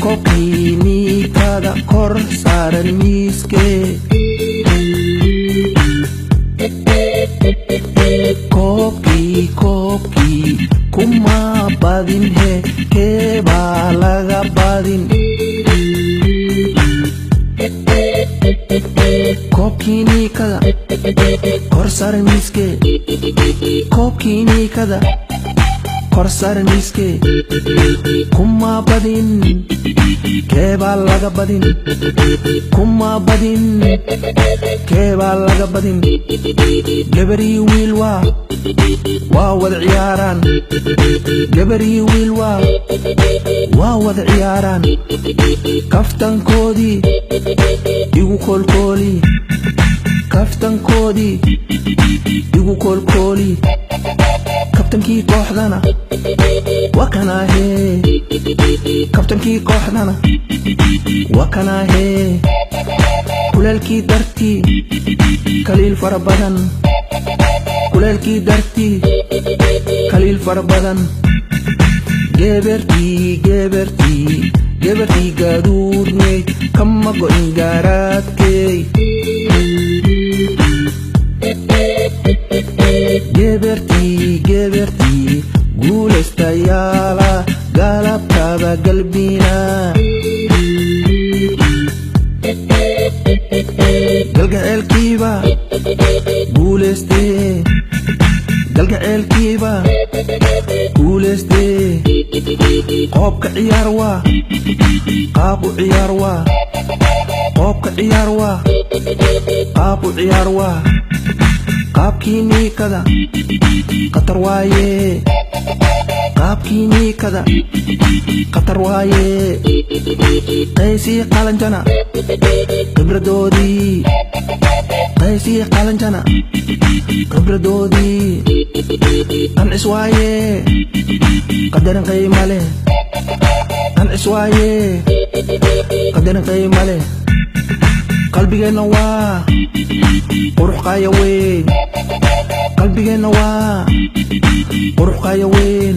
koobkii niikada kor saaran miiskee koobkii kuma badin he keebaa laga badin koobkii niikada kor saaran miiskee koobkii niikada kor saaran miiskee kuma badin keebaa laga badin kuma badin keebaa laga badin gabarii wiil waa wada ciyaaraan gabarii wiil waa wada ciyaaraan kaftankoodii igu kolkooli kaftankoodii igu kolkooli kabtankii kooxdana wakanaahe kabtankii kooxdana wakanaahe kuleelkii dartii kaliil fara badan kuleelkii dartii kaliil fara badan gebertii gaduudney kama go'in gaaraadkeey gebertii guulaystayaala galabtaada galbina galgaceelkiiba guulaystee galgaceelkiiba guulaystee qoobka ciyaar waa qaab u ciyaar waa qoobka ciyaar waa qaab u ciyaar waa qaabkii niikada qatar waaye qaabkii niikada qatar waaye qaysii qalanjana khibradoodii qaysii qalanjana khibradoodii qancis waaye qadarin qiima leh qancis waaye qadarin qiima leh qalbigeenna waa qurux qaaya weyn qalbigeenna waa qurux qaaya weyn